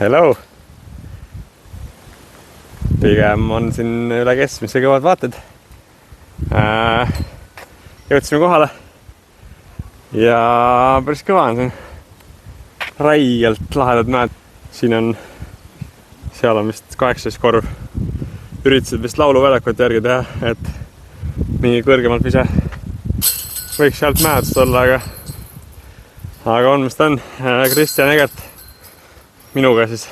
Hello! Pigem on siin üle keskmise kõvad vaated. Jõudsime kohale ja päris kõva on siin. Räigelt lahedad mäed. Siin on, seal on vist 18 korv. Üritasid vist lauluväljakut järgi teha, et mingi kõrgemalt ise võiks sealt mäedust olla, aga on, mis ta on. Kristjan Egert minuga siis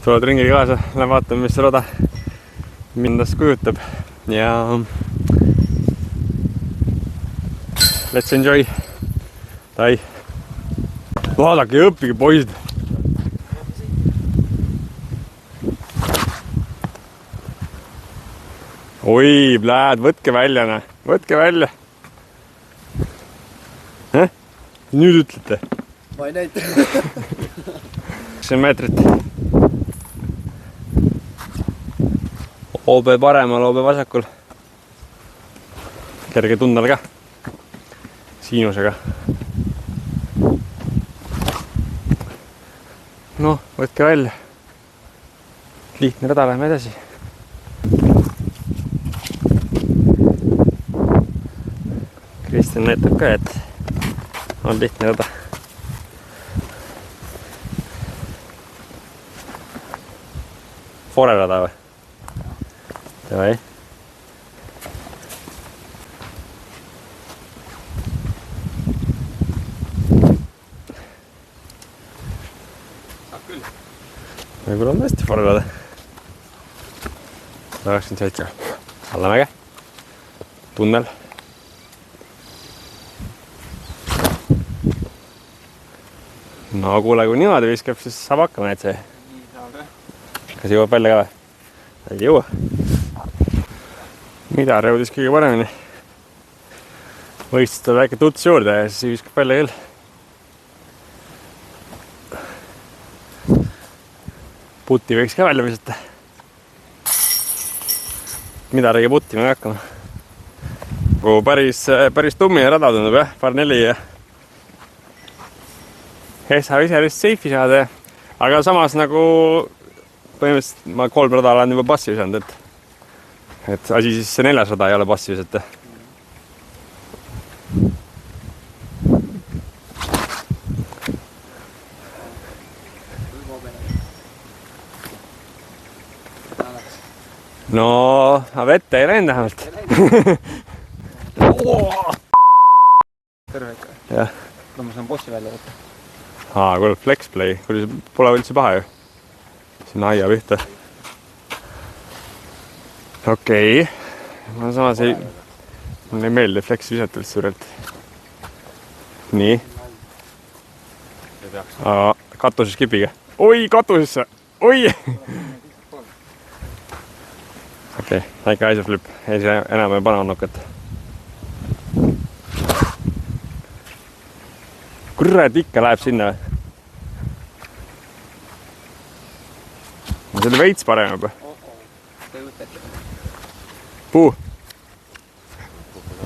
tulevad ringi kaasa, lähen vaatame, mis see rada mindast kujutab ja let's enjoy. Tai. Vaadake ja õppige, poisid. Oi, pläed, võtke välja, võtke välja. Nüüd ütlete. Ma ei näita. 10 meetrit. Oobe paremal, oobe vasakul. Kerge tunnel ka. Siinusega. No, võtke välja. Lihtne rada, lähme edasi. Kristjan näitab ka, et on lihtne rada. Fore rada või? Davai. Võib-olla on tõesti fore rada. 127. Allamäge. Tunnel. No kuule, kui niimoodi viskab, siis saab hakkama näed see. Kas jõuab välja ka või? Ei jõua. Mida rõudis kõige paremini? Võiks seda väike tuts juurde ja siis viskab välja küll. Putti võiks ka välja visata. Mida rõige putti me hakkama? Päris tummi rada tundub, jah? Paar 4 ja saab ise vist seifi saada, aga samas nagu põhimõtteliselt ma 3 rada olen juba passi visanud, et asi siis see 4. rada ei ole passi visata. No, vette ei läinud vähemalt. Terve ikka. Jah. Ma saan bossi välja võtta. Kuule, flexplay, kui pole üldse paha ju. Sinna aia pihta. Okei. Ma samas mulle ei meeldi flex visata üldse suurelt. Nii. Katuses kipiga. Oi, katusesse! Oi! Okei, väike aiseflip. Ei see enam ei pane annukat. Kurat, ikka läheb sinna. See oli veits parem juba. Puu.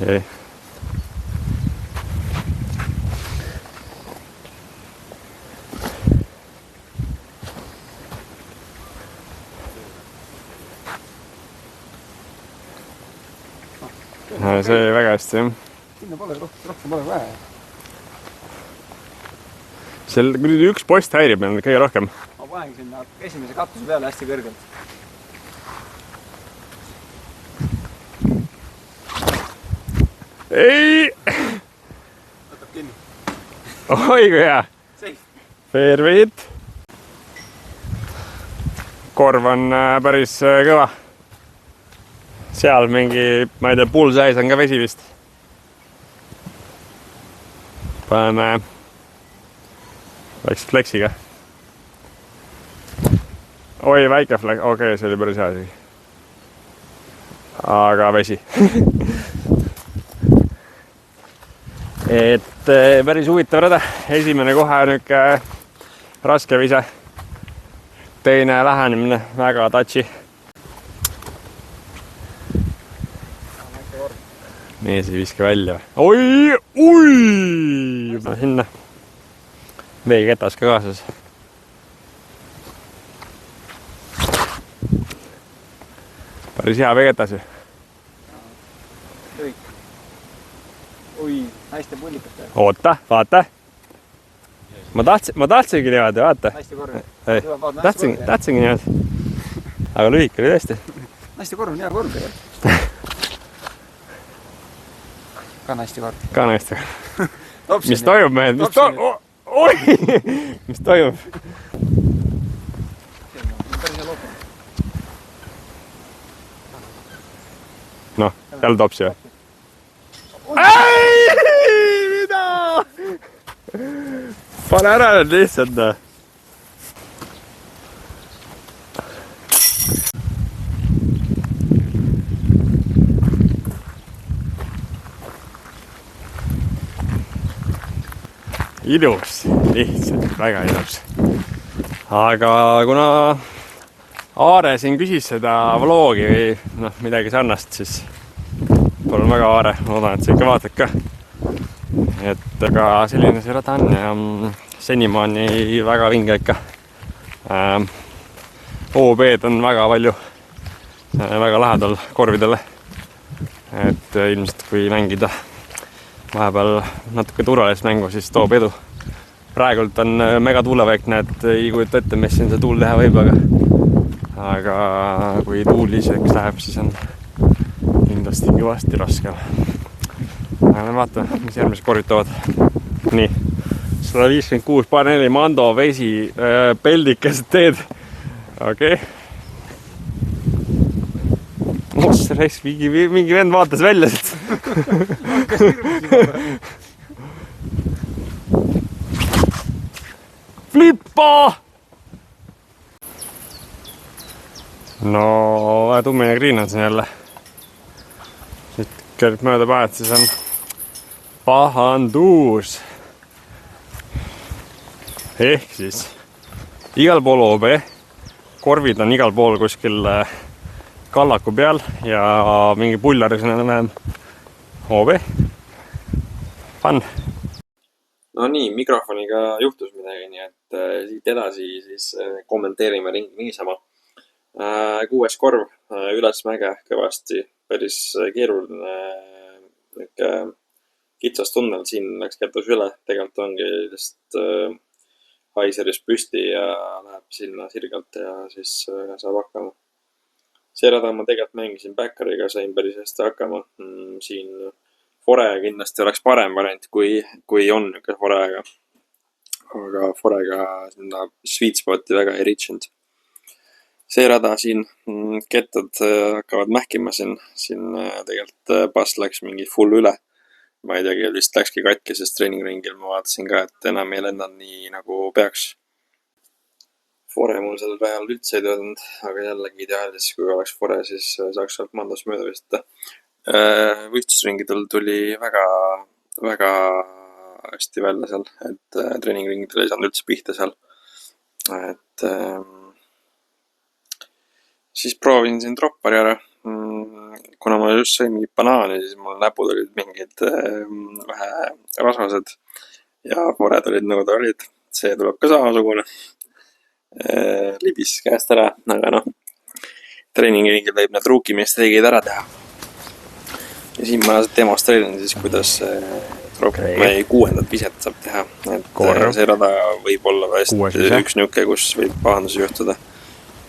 Ei. See oli väga hästi, jah. Sinna pole rohkem pole vaja. Seal üks post häirib meil kõige rohkem. Ma panengi sinna esimese katuse peale hästi kõrgelt. Ei! Võtab kinni. Oi, kui hea! Safe. Fair hit. Korv on päris kõva. Seal mingi, ma ei tea, bullseyes on ka vesi vist. Paneme väikse fleksiga. Oi, väike flex. Okei, see oli päris hea isegi. Aga vesi. Et päris huvitav rada. Esimene kohe on üks raske vise. Teine lähenemine, väga touchy. Mees ei viska välja. Oi! Ui! Sinna. Veeketas ka kaasas. päris hea vegetasi. Kõik. Oi, naiste pullikat teha. Oota, vaata. Ma tahtsingi niimoodi, vaata. Naiste korv. Ei, tahtsingi niimoodi. Aga lühik oli tõesti. Naiste korv on hea korv tegelikult. Ka naiste korv. Ka naiste korv. Mis toimub mehed? Mis toimub? Päris hea loopa. Noh, jälle topsi või? Ei! Mida? Pane ära nüüd lihtsalt. Ilus, lihtsalt väga ilus. Aga kuna Aare siin küsis seda vloogi või midagi sarnast, siis palun väga Aare, loodan, et sa ikka vaatad ka. Et aga selline see rada on ja senimaani väga vinge ikka. OB-d on väga palju, väga lähedal korvidele. Et ilmselt kui mängida vahepeal natuke turvalist mängu, siis toob edu. Praegult on mega tuulevaik, näed, ei kujuta ette, mis siin see tuul teha võib, aga kui tuuliseks läheb, siis on kindlasti kõvasti raskem. Vaatame, mis järgmised korvid toovad. Nii, 156 paar 4 Mando vesi peldikesed teed. Okei. Mingi vend vaatas välja siit. Flippa! No, tummine griin on siin jälle. Siit käib mööda päevad, siis on pahandus. Ehk siis igal pool OB. Korvid on igal pool kuskil kallaku peal ja mingi pullaris on enam OB. Fun. No nii, mikrofoniga juhtus midagi, nii et siit edasi siis kommenteerime ringi niisama. 6. korv üles mäge kõvasti, päris keeruline kitsas tunnel, siin läks kätus üle, tegelikult ongi lihtsalt Haiseris püsti ja läheb sinna sirgalt ja siis saab hakkama. See rada ma tegelikult mängisin backeriga, sain päris hästi hakkama. Siin fore kindlasti oleks parem variant, kui on niisugune forega. Aga forega sinna sweet spoti väga ei reachinud. See rada siin, kettad hakkavad mähkima siin tegelikult bass läks mingi full üle. Ma ei teagi, vist läkski katki, sest treeningringil ma vaatasin ka, et enam ei lennanud nii nagu peaks. Fore mul sellel rajal üldse ei töötanud, aga jällegi ideaalis, kui oleks fore, siis saaks sealt Mandos mööda visata. Võistlusringidel tuli väga hästi välja seal, et treeningringidel ei saanud üldse pihta seal. Et siis proovin siin droppari ära. Kuna ma just sõin mingit banaani, siis mul näpud olid mingid vähe rasvased ja fored olid nagu ta olid. See tuleb ka samasugune. Libis käest ära, aga noh, treeningringil võib need ruukimeeste tegid ära teha. Ja siin ma demonstreerin siis, kuidas droppari 6. viset saab teha. Et see rada võib olla üks niuke, kus võib pahandusi juhtuda.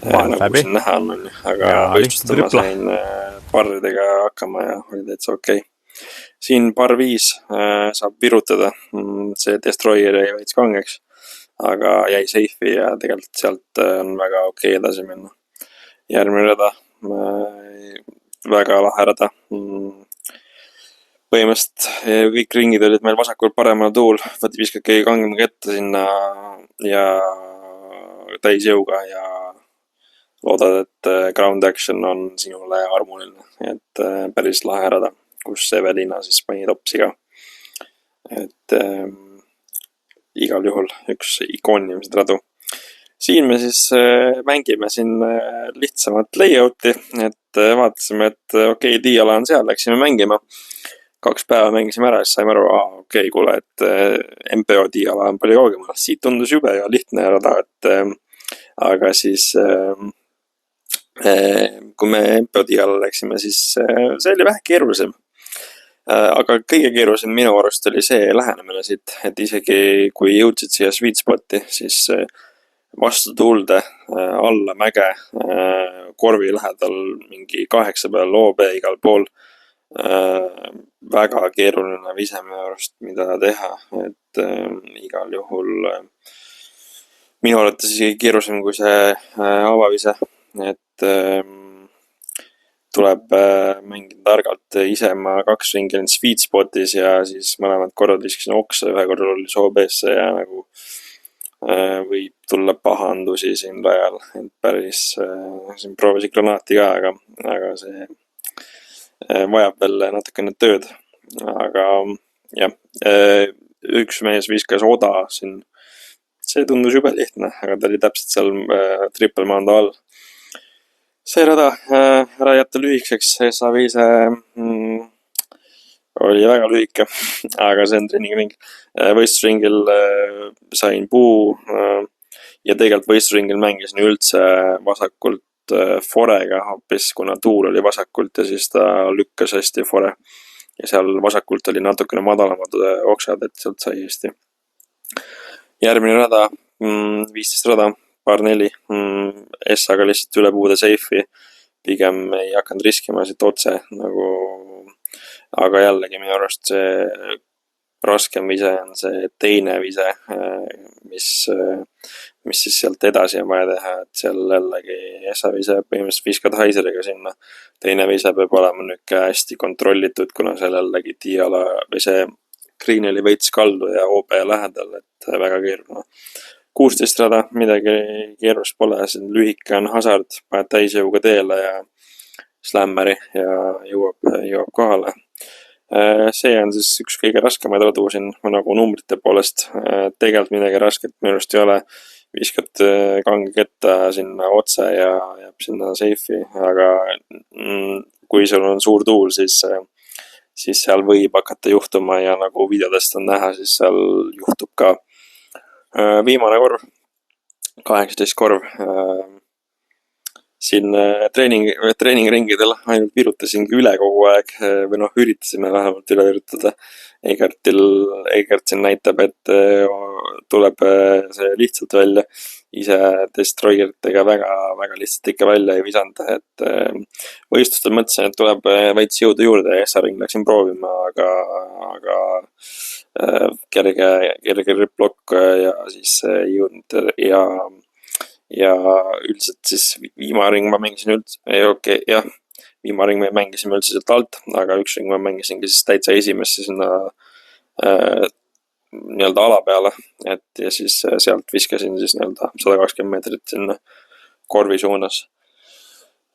Nagu siin näha on, aga võistlustel ma sain parridega hakkama ja oli täitsa okei. Siin par 5 saab virutada, see Destroyer jäi veits kangeks, aga jäi safe'i ja tegelikult sealt on väga okei edasi minna. Järgmine rada, väga lahe rada. Põhimõtteliselt kõik ringid olid meil vasakul paremal tuul, viskad keegi kangema ketta sinna ja täis jõuga ja loodad, et ground action on sinule armuline, et päris lahe rada, kus Evelina siis pani topsi ka. Et igal juhul üks ikoonilised radu. Siin me siis mängime siin lihtsamat layout'i, et vaatasime, et okei, diala on seal, läksime mängima. 2 päeva mängisime ära, siis saime aru, okei, kuule, et MPO diala on palju kaugemal. Siit tundus jube ja lihtne rada, et aga siis Kui me MPO-tiigale läksime, siis see oli vähe keerulisem. Aga kõige keerulisem minu arust oli see lähenemine siit, et isegi kui jõudsid siia sweet spoti, siis vastu tuulde, alla mäge, korvi lähedal mingi 8 peal OB igal pool. Väga keeruline vise minu arust, mida teha, et igal juhul minu arvates isegi keerulisem kui see avavise, et tuleb mängida targalt. Ise ma 2 ringi olin sweet spotis ja siis mõlemad korrad viskasin oksa, ühe korral oli OB-sse ja nagu võib tulla pahandusi siin rajal, et päris siin proovisin granaati ka, aga see vajab veel natukene tööd. Aga jah, üks mees viskas oda siin, see tundus jube lihtne, aga ta oli täpselt seal triple mount all. See rada ära jätta lühikeseks, SA5 oli väga lühike, aga see on treeningring. Võistlusringil sain puu ja tegelikult võistlusringil mängisin üldse vasakult forega hoopis, kuna tuul oli vasakult ja siis ta lükkas hästi fore. Ja seal vasakult oli natukene madalamad oksad, et sealt sai hästi. Järgmine rada, 15 rada, paar 4, S-aga lihtsalt üle puude seifi, pigem ei hakanud riskima siit otse nagu, aga jällegi minu arust see raskem vise on see teine vise, mis siis sealt edasi on vaja teha, et seal jällegi S-vise põhimõtteliselt viskad haiseriga sinna. Teine vise peab olema nüüd hästi kontrollitud, kuna seal jällegi tiiala või see green oli veits kaldu ja OB lähedal, et väga keeruline. 16 rada, midagi keerulist pole, siin lühike on Hazard, paned täisjõuga teele ja slammeri ja jõuab kohale. See on siis üks kõige raskemaid radu siin nagu numbrite poolest. Tegelikult midagi rasket minu arust ei ole. Viskad kange ketta sinna otse ja jääb sinna seifi, aga kui sul on suur tuul, siis seal võib hakata juhtuma ja nagu videodest on näha, siis seal juhtub ka. Viimane korv, 18 korv. Siin treeningringidel ainult virutasingi üle kogu aeg või noh, üritasime vähemalt üle virutada. Egert siin näitab, et tuleb see lihtsalt välja. Ise destroyeritega väga lihtsalt ikka välja ei visanud, et võistlustel mõtlesin, et tuleb veits jõudu juurde ja S-ring läksin proovima, aga kerge riplokk ja siis ei jõudnud ja üldiselt siis viimane ring ma mängisin viimane ring me mängisime üldse sealt alt, aga üks ring ma mängisingi siis täitsa esimesse sinna nii-öelda ala peale, et ja siis sealt viskasin siis nii-öelda 120 meetrit sinna korvi suunas.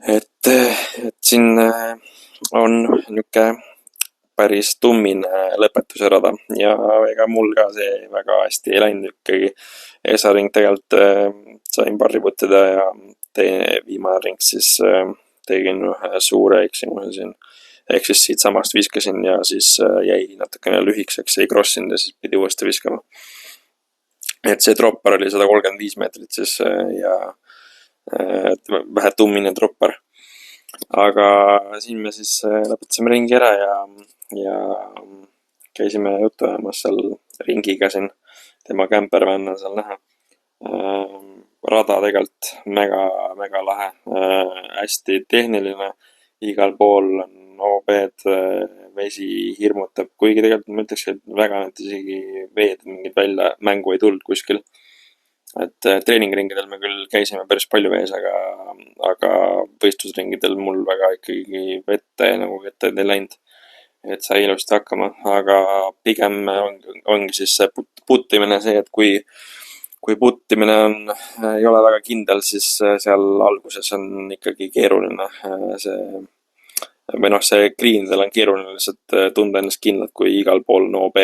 Et siin on niuke päris tummine lõpetuse rada ja ega mul ka see väga hästi ei läinud ikkagi. Esa-ring tegelikult sain parriputtida ja viimane ring siis tegin ühe suure eksimuse siin. Ehk siis siit samast viskasin ja siis jäi natukene lühikeseks, ei crossinud ja siis pidi uuesti viskama. Et see dropper oli 135 meetrit siis ja vähe tummine dropper. Aga siin me siis lõpetasime ringi ära ja käisime juttu ajamas seal ringiga siin. Tema campervan on seal näha. Rada tegelikult mega lahe, hästi tehniline, igal pool on OB-d, vesi hirmutab, kuigi tegelikult ma ütleks, et väga need isegi veed mingid välja mängu ei tulnud kuskil. Et treeningringidel me küll käisime päris palju vees, aga võistlusringidel mul väga ikkagi vette nagu ette ei läinud. Et sai ilusti hakkama, aga pigem ongi siis see puttimine see, et kui puttimine ei ole väga kindel, siis seal alguses on ikkagi keeruline see greenidel on keeruline lihtsalt tunda ennast kindlalt, kui igal pool on OB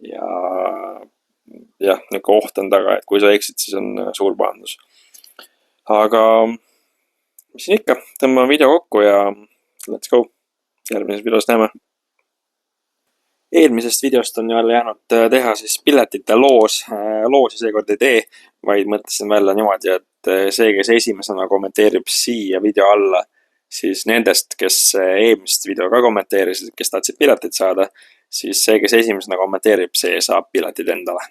ja niuke oht on taga, et kui sa eksid, siis on suur pahandus. Aga mis siin ikka, tõmbame video kokku ja let's go. Järgmises videos näeme. Eelmisest videost on jälle jäänud teha siis piletite loos. Loosi seekord ei tee, vaid mõtlesin välja niimoodi, et et see, kes esimesena kommenteerib siia video alla, siis nendest, kes eelmist video ka kommenteerisid, kes tahtsid piletid saada, siis see, kes esimesena kommenteerib, see saab piletid endale.